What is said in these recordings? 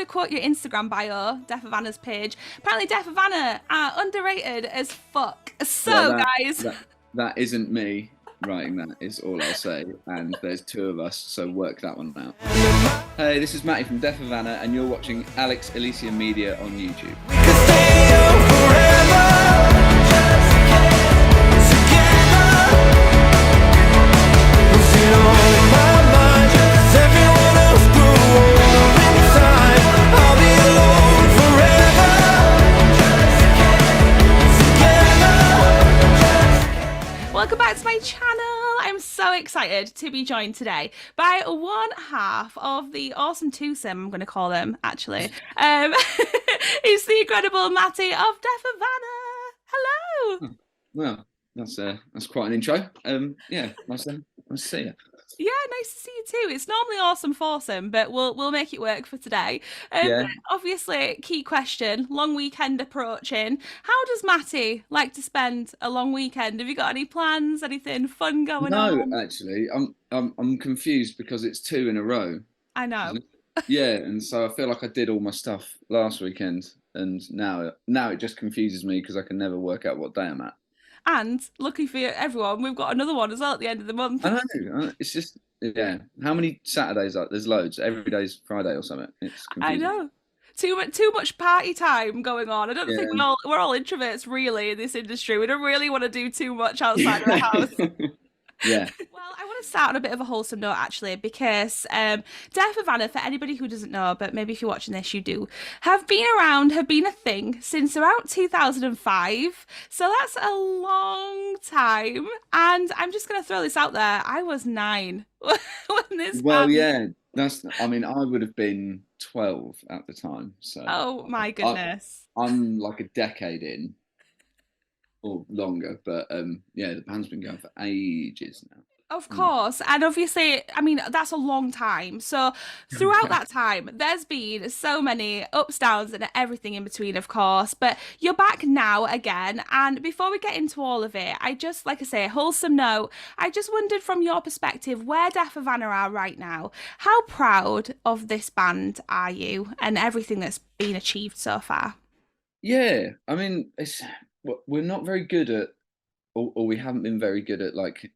to quote your Instagram bio, DEAF HAVANA's page. Apparently, DEAF HAVANA are underrated as fuck. So, Well, guys, that isn't me writing that, is all I'll say. And there's two of us, so work that one out. Hey, this is Matty from DEAF HAVANA, and you're watching Alex Alicia Media on YouTube. welcome back to my channel. I'm so excited to be joined today by one half of the awesome twosome, I'm going to call them, actually. It's the incredible Matty of DEAF HAVANA. Hello. Well, that's quite an intro. Yeah, nice to see you. Yeah, nice to see you too. It's normally awesome foursome, but we'll make it work for today. Yeah. Obviously, key question: long weekend approaching. How does Matty like to spend a long weekend? Have you got any plans? Anything fun going on? No, actually, I'm confused because it's two in a row. I know. Yeah, and so I feel like I did all my stuff last weekend, and now it just confuses me because I can never work out what day I'm at. And lucky for everyone, we've got another one as well at the end of the month. I know. It's just, yeah. How many Saturdays are there's loads. Every day's Friday or something. It's confusing. I know. Too much party time going on. I don't think we're all introverts really in this industry. We don't really want to do too much outside of the house. Yeah. Well, I want to start on a bit of a wholesome note, actually, because DEAF HAVANA, for anybody who doesn't know, but maybe if you're watching this, you do, have been a thing since about 2005. So that's a long time. And I'm just going to throw this out there. I was 9 when this Well, happened. yeah, I mean, I would have been 12 at the time. So Oh, my goodness. I'm like a decade in. Or longer, but yeah, the band's been going for ages now. Of course, and obviously, I mean, that's a long time. So throughout that time, there's been so many ups, downs, and everything in between, of course. But you're back now again. And before we get into all of it, I just, like I say, wholesome note, I just wondered from your perspective, where DEAF HAVANA are right now. How proud of this band are you and everything that's been achieved so far? Yeah, I mean, we're not very good at, or we haven't been very good at, like,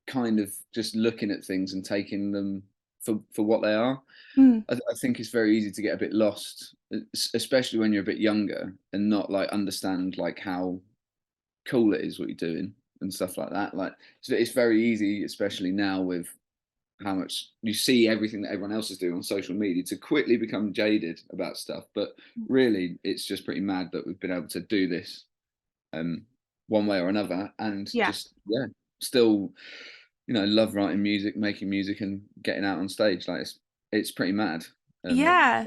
kind of just looking at things and taking them for what they are. I think it's very easy to get a bit lost, especially when you're a bit younger and not like understand like how cool it is what you're doing and stuff like that. Like, so it's very easy, especially now with how much you see everything that everyone else is doing on social media, to quickly become jaded about stuff. But really, it's just pretty mad that we've been able to do this one way or another, and just still, love writing music, making music, and getting out on stage. Like, it's pretty mad. Yeah.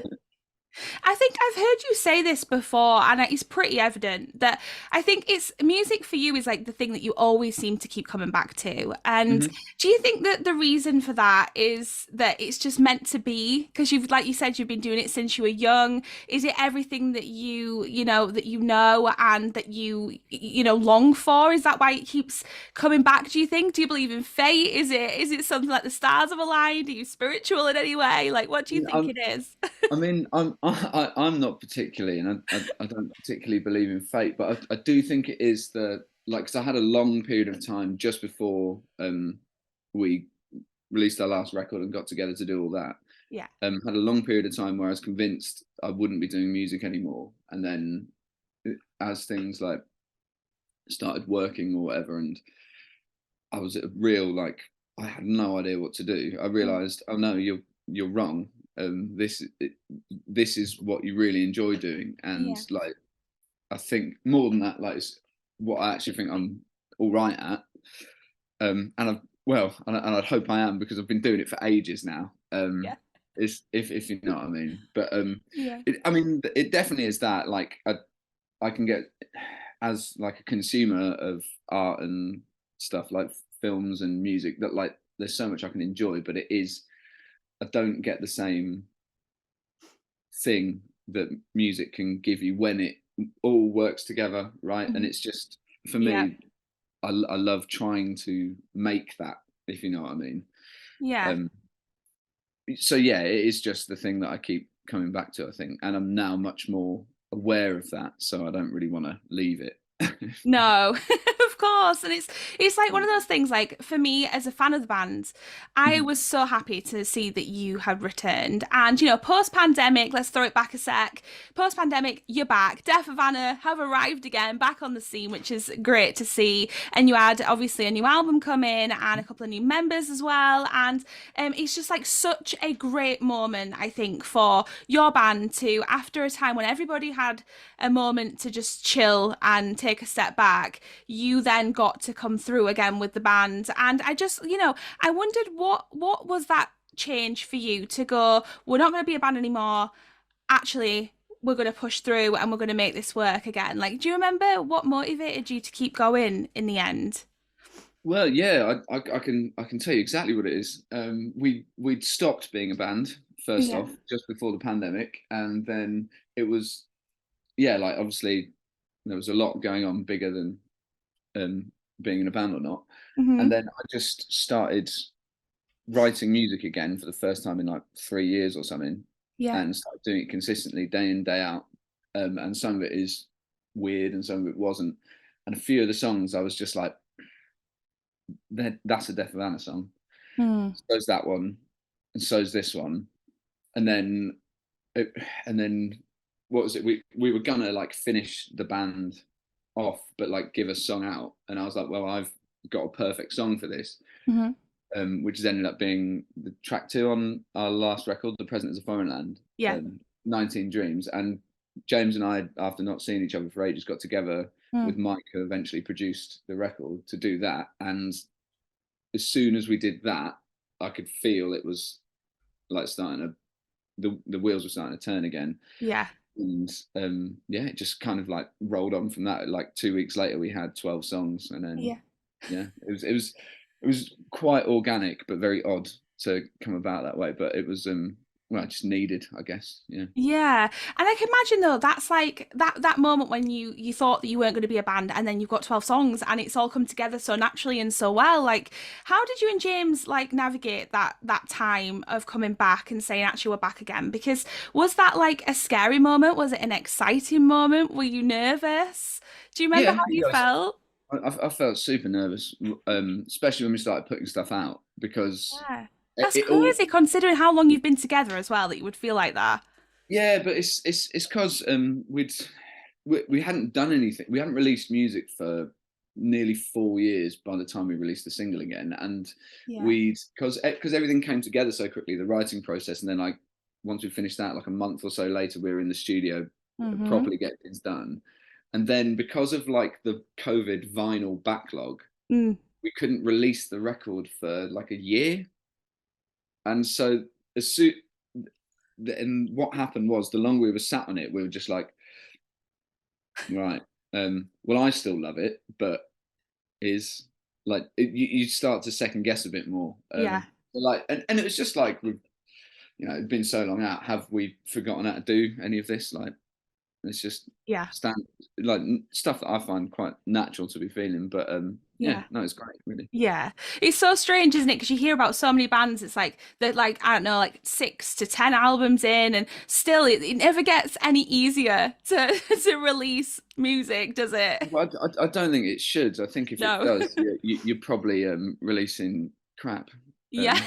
I think I've heard you say this before, and it's pretty evident that I think it's music for you is like the thing that you always seem to keep coming back to. And do you think that the reason for that is that it's just meant to be? Because you've, like you said, you've been doing it since you were young. Is it everything that you know and that you long for? Is that why it keeps coming back? Do you think? Do you believe in fate? Is it something like the stars have aligned? Are you spiritual in any way? Like, what do you think it is? I mean, I'm not particularly, and I don't particularly believe in fate, but I do think it is because I had a long period of time just before we released our last record and got together to do all that. Yeah. Had a long period of time where I was convinced I wouldn't be doing music anymore, and then as things like started working or whatever, and I was at a real, like, I had no idea what to do. I realized, oh no, you're wrong. This is what you really enjoy doing, and like, I think more than that, like, it's what I actually think I'm all right at, and I'd hope I am, because I've been doing it for ages now. Is if you know what I mean. But I mean, it definitely is that, like, I can get, as like a consumer of art and stuff like films and music, that like there's so much I can enjoy, but I don't get the same thing that music can give you when it all works together, right? And it's just, for me, I love trying to make that, if you know what I mean. Yeah. So yeah, it is just the thing that I keep coming back to, I think, and I'm now much more aware of that, so I don't really want to leave it. No, of course. And it's like one of those things, like for me as a fan of the band, I Mhm. was so happy to see that you had returned. And you know, post-pandemic, let's throw it back a sec. Post-pandemic, you're back. DEAF Havana have arrived again, back on the scene, which is great to see. And you had obviously a new album come in and a couple of new members as well. And it's just like such a great moment, I think, for your band to, after a time when everybody had a moment to just chill and take a step back, you then got to come through again with the band. And I just, you know, I wondered what was that change for you to go, we're not going to be a band anymore. Actually, we're going to push through and we're going to make this work again. Like, do you remember what motivated you to keep going in the end? Well, yeah, I can tell you exactly what it is. We'd stopped being a band first Yeah. off just before the pandemic, and then it was, yeah, like obviously there was a lot going on bigger than being in a band or not, and Hmm. then I just started writing music again for the first time in like 3 years or something, Yeah. and started doing it consistently day in day out. And some of it is weird, and some of it wasn't. And a few of the songs I was just like, that's a Death Havana song. Mm. So's that one, and so's this one. And then, it, and then, what was it? We were gonna like finish the band off, but like give a song out. And I was like, well, I've got a perfect song for this, Hmm. which has ended up being the track two on our last record, "The Present Is a Foreign Land," Yeah. 19 Dreams. And James and I, after not seeing each other for ages, got together Mm. with Mike, who eventually produced the record, to do that. And as soon as we did that, I could feel it was like starting to the wheels were starting to turn again. Yeah. And yeah, it just kind of like rolled on from that. Like 2 weeks later, we had 12 songs, and then Yeah. yeah, it was quite organic, but very odd to come about that way. But it was well, just needed, I guess. Yeah. Yeah. And I can imagine though, that's like that moment when you thought that you weren't going to be a band and then you've got 12 songs and it's all come together so naturally and so well. Like, how did you and James like navigate that time of coming back and saying actually we're back again? Because was that like a scary moment? Was it an exciting moment? Were you nervous? Do you remember Yeah, how you yeah. felt? I felt super nervous, especially when we started putting stuff out, because Yeah. it, That's it all crazy considering how long you've been together as well that you would feel like that. yeah, but it's because we hadn't done anything. We hadn't released music for nearly 4 years by the time we released the single again, and Yeah. we'd because everything came together so quickly, the writing process, and then like once we finished that, like a month or so later, we were in the studio Mm-hmm. properly getting things done, and then because of like the COVID vinyl backlog, Mm. we couldn't release the record for like a year, and so as soon and what happened was the longer we were sat on it, we were just like, right, well, I still love it, but is like you start to second guess a bit more. Yeah. Like, and it was just like we've, it'd been so long out. Have we forgotten how to do any of this? Like, it's just Yeah. stand like stuff that I find quite natural to be feeling. But yeah, Yeah. no, it's great, really. Yeah, it's so strange, isn't it? Because you hear about so many bands, it's like they're like, I don't know, like 6 to 10 albums in, and still it never gets any easier to to release music, does it? Well, I don't think it should. I think if it No. does, you're probably releasing crap. Yeah.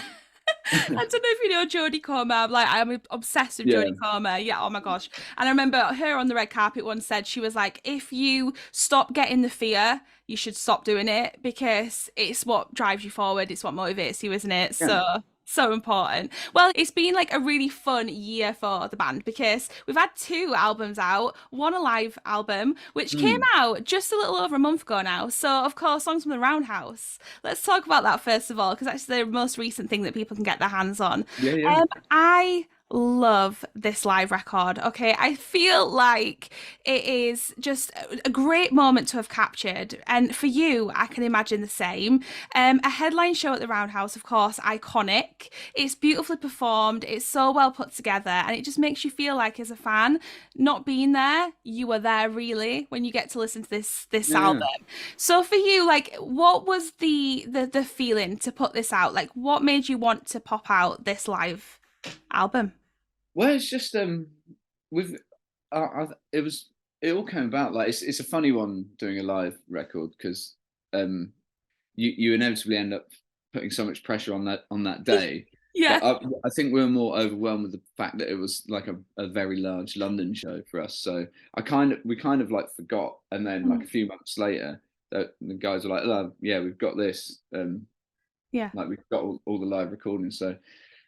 Um, I don't know if you know Jodie Comer. I'm obsessed with yeah, Jodie Comer. Yeah, oh my gosh. And I remember her on the red carpet once said she was like, if you stop getting the fear, you should stop doing it because it's what drives you forward. It's what motivates you, isn't it? yeah. So important. Well, it's been like a really fun year for the band because we've had 2 albums out, one a live album, which came Mm. out just a little over a month ago now. So, of course, songs from the Roundhouse. Let's talk about that first of all, because that's the most recent thing that people can get their hands on. Yeah, yeah. I love this live record. Okay, I feel like it is just a great moment to have captured, and for you, I can imagine the same. A headline show at the Roundhouse, of course, iconic. It's beautifully performed. It's so well put together, and it just makes you feel like, as a fan, not being there, you were there really when you get to listen to this Yeah, yeah. album. So for you, like, what was the feeling to put this out? Like, what made you want to pop out this live album? Well, it's just with it was it all came about like it's a funny one doing a live record because um you inevitably end up putting so much pressure on that day. Yeah. But I think we were more overwhelmed with the fact that it was like a very large London show for us. So we kind of like forgot, and then like Mm. a few months later, the guys were like, "Oh, yeah, we've got this. Yeah. Like we've got all the live recordings, so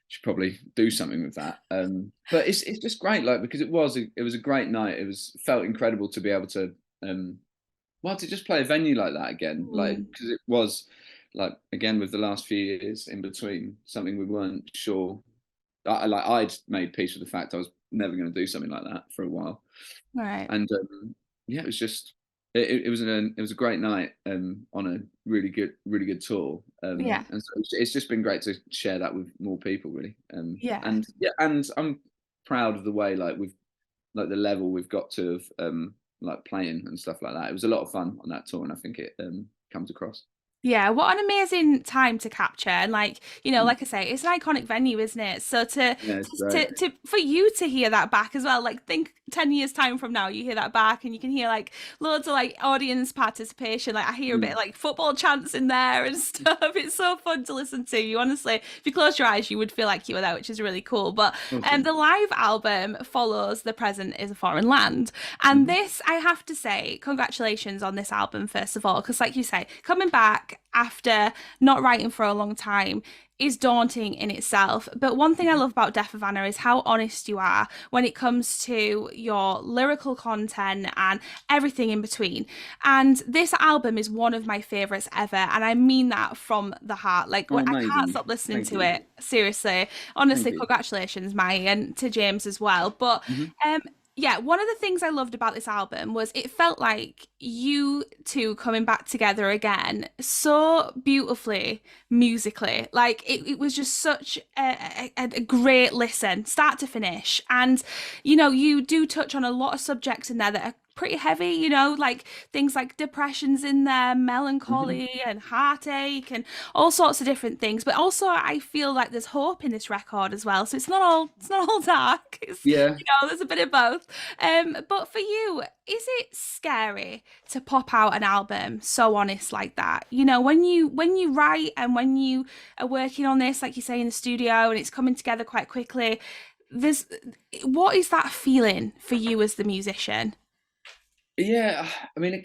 should probably do something with that." But it's just great, like because it was a great night. It was felt incredible to be able to well, to just play a venue like that again, like Mm. because it was like again with the last few years in between, something we weren't sure. I'd made peace with the fact I was never going to do something like that for a while, Right. and yeah, it was just it was a great night on a really good tour, Yeah. and so it's just been great to share that with more people, really, Yeah. and yeah, and I'm proud of the way like we've like the level we've got to of like playing and stuff like that. It was a lot of fun on that tour, and I think it comes across. Yeah, what an amazing time to capture. And like, Mm. like I say, it's an iconic venue, isn't it? So Yeah, it's great. to for you to hear that back as well, like think 10 years time from now, you hear that back and you can hear like loads of like audience participation. Like I hear a bit Mm. of like football chants in there and stuff. It's so fun to listen to. You honestly, if you close your eyes, you would feel like you were there, which is really cool. But Awesome. the live album follows The Present is a Foreign Land. And Hmm. this, I have to say, congratulations on this album, first of all, because, like you say, coming back after not writing for a long time is daunting in itself. But one thing I love about DEAF HAVANA is how honest you are when it comes to your lyrical content and everything in between. And this album is one of my favorites ever. And I mean that from the heart. Like, Oh, I can't amazing. stop listening Thank to you. it. Seriously. Thank Honestly, you. congratulations, Mai, and to James as well. But Hmm. um, yeah, one of the things I loved about this album was it felt like you two coming back together again so beautifully musically. Like it was just such a great listen, start to finish. And you do touch on a lot of subjects in there that are pretty heavy, like things like depressions in there, Hmm. melancholy and heartache and all sorts of different things. But also I feel like there's hope in this record as well. So it's not all dark. It's Yeah. there's a bit of both. But for you, is it scary to pop out an album so honest like that? When you write and when you are working on this, like you say in the studio, and it's coming together quite quickly, there's what is that feeling for you as the musician? Yeah. I mean,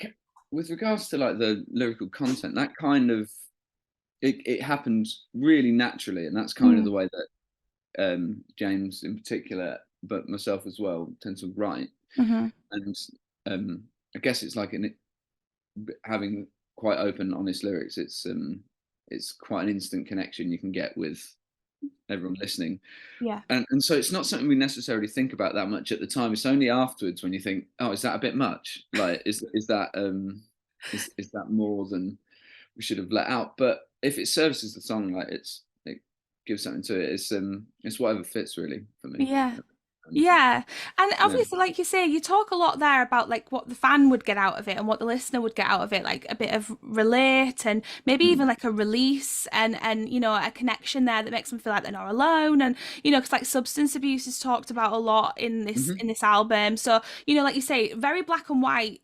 with regards to like the lyrical content, that kind of it happens really naturally, and that's kind of Mm, the way that James in particular, but myself as well, tend to write. hmm. And I guess it's like having quite open, honest lyrics. It's quite an instant connection you can get with everyone listening, Yeah. and so it's not something we necessarily think about that much at the time. It's only afterwards when you think, oh, is that a bit much? Like, is that is that more than we should have let out? But if it services the song, like it gives something to it. It's whatever fits really for me. Yeah. And Yeah. And yeah. obviously, like you say, you talk a lot there about like what the fan would get out of it and what the listener would get out of it, like a bit of relate and maybe Mm. even like a release and a connection there that makes them feel like they're not alone. And because like substance abuse is talked about a lot in this Hmm. in this album. So, like you say, very black and white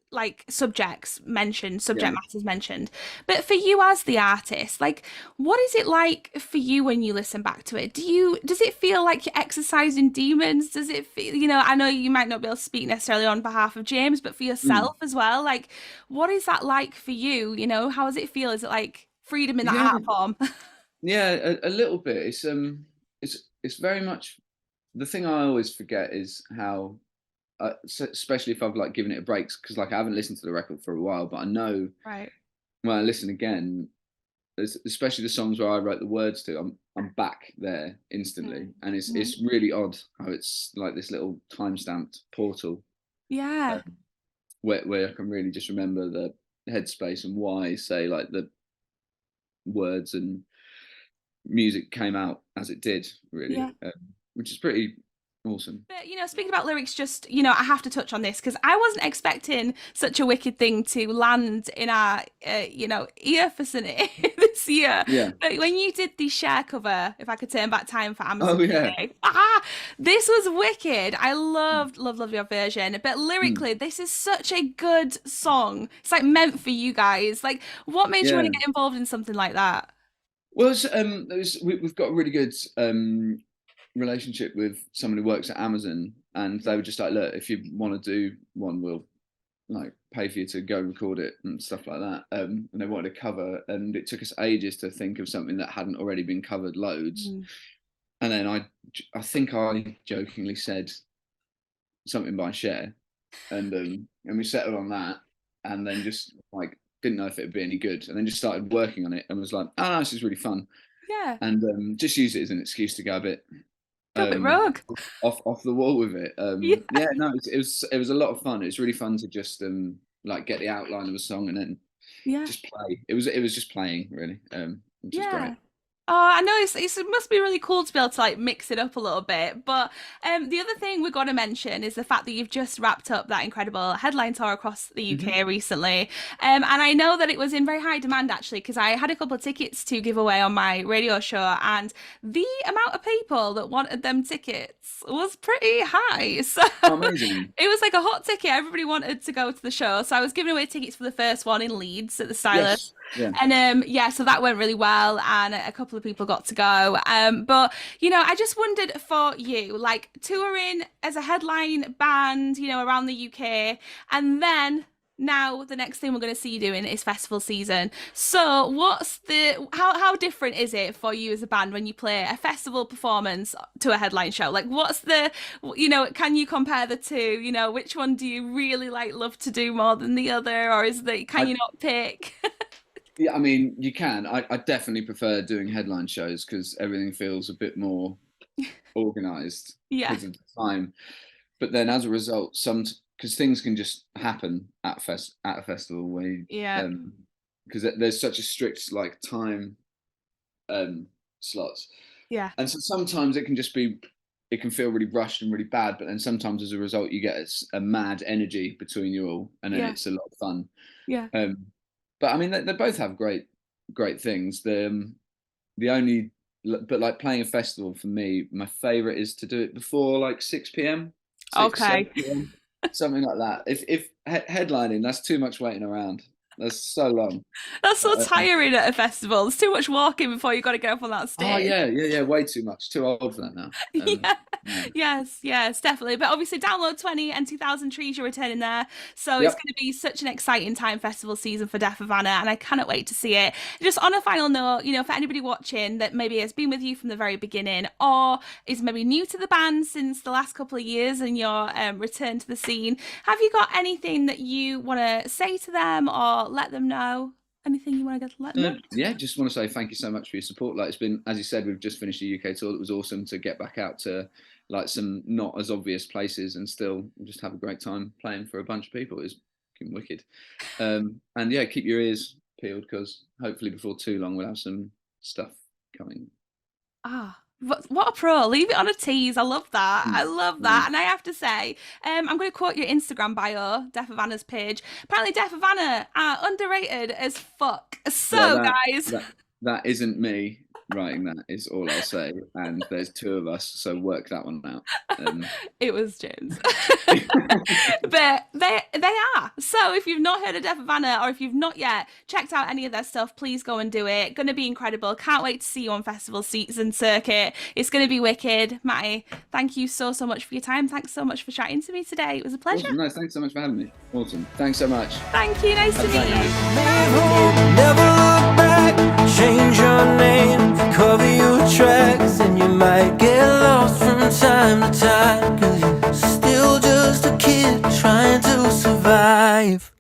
like subject Yeah. matters mentioned. But for you as the artist, like what is it like for you when you listen back to it? Does it feel like you're exercising demons? Does it feel, I know you might not be able to speak necessarily on behalf of James, but for Mm. yourself as well, like what is that like for you? How does it feel? Is it like freedom in that Yeah. art form? Yeah. A little bit. It's very much the thing I always forget is how especially if I've like given it a break because like I haven't listened to the record for a while, but I know Right. when I listen again, especially the songs where I wrote the words to, I'm back there instantly, and Mm. it's really odd how it's like this little time stamped portal Yeah. um, where I can really just remember the headspace and why say like the words and music came out as it did, really, Yeah. which is pretty Awesome. But, speaking about lyrics, just, I have to touch on this because I wasn't expecting such a wicked thing to land in our, ear vicinity this year. Yeah. But when you did the Cher cover, If I Could Turn Back Time for Oh Amazon yeah. UK, this was wicked. I love your version. But lyrically, this is such a good song. It's like meant for you guys. Like, what made you want Yeah. to get involved in something like that? Well, we've got a really good relationship with someone who works at Amazon, and they were just like, look, if you want to do one, we'll like pay for you to go record it and stuff like that. And they wanted a cover, and it took us ages to think of something that hadn't already been covered loads. And then I think I jokingly said something by Cher, and we settled on that, and then just like didn't know if it would be any good, and then just started working on it, and was like, oh, this is really fun, Yeah. and just use it as an excuse to go a bit rogue. off the wall with it. Yeah. Yeah, no, it was a lot of fun. It was really fun to just like get the outline of a song and then just play. It was just playing really, which is great. Oh, I know it must be really cool to be able to like mix it up a little bit. But the other thing we've got to mention is the fact that you've just wrapped up that incredible headline tour across the UK recently. And I know that it was in very high demand actually, because I had a couple of tickets to give away on my radio show, and the amount of people that wanted them tickets was pretty high. So amazing. It was like a hot ticket. Everybody wanted to go to the show. So I was giving away tickets for the first one in Leeds at the Stylus. Yes. Yeah. And so that went really well, and a couple of people got to go. But I just wondered for you, like touring as a headline band, around the UK, and then now the next thing we're going to see you doing is festival season. So what's how different is it for you as a band when you play a festival performance to a headline show? Like what's can you compare the two? Which one do you really love to do more than the other, or can you not pick? Yeah, I mean, you can. I definitely prefer doing headline shows because everything feels a bit more organized because of the time. But then, as a result, because things can just happen at a festival where because there's such a strict like time slots. Yeah. And so sometimes it can feel really rushed and really bad. But then sometimes, as a result, you get a mad energy between you all, and then it's a lot of fun. Yeah. But I mean, they both have great things. The only, but like playing a festival for me, my favorite is to do it before like 6 p.m. Okay. 7 p.m., something like that. If headlining, that's too much waiting around. That's so long. That's so tiring at a festival. There's too much walking before you got to get up on that stage. Oh yeah, way too much. Too old for that now. Yes, definitely. But obviously, Download 20 and 2000 Trees, you're returning there. So it's going to be such an exciting time festival season for DEAF HAVANA, and I cannot wait to see it. Just on a final note, for anybody watching that maybe has been with you from the very beginning or is maybe new to the band since the last couple of years and your return to the scene, have you got anything that you want to say to them or let them know? Anything you want to let them know? Yeah, just want to say thank you so much for your support. Like, it's been, as you said, we've just finished a UK tour. It was awesome to get back out to like some not as obvious places and still just have a great time playing for a bunch of people. It was wicked. And yeah, keep your ears peeled because hopefully before too long we'll have some stuff coming. What a pro. Leave it on a tease. I love that. I love that. And I have to say, I'm going to quote your Instagram bio, DEAF HAVANA's page. Apparently DEAF HAVANA are underrated as fuck. So guys, that isn't me writing that, is all I'll say. And there's two of us, so work that one out. It was James. But they are. So if you've not heard of DEAF HAVANA, or if you've not yet checked out any of their stuff, please go and do it. Going to be incredible. Can't wait to see you on festival season circuit. It's going to be wicked. Matty, thank you so much for your time. Thanks so much for chatting to me today. It was a pleasure. Awesome. No, thanks so much for having me. Awesome. Thanks so much. Thank you. Nice to meet you. Never look back, change your name, cover your tracks, and you might get lost from time to time, 'cause you're still just a kid trying to survive.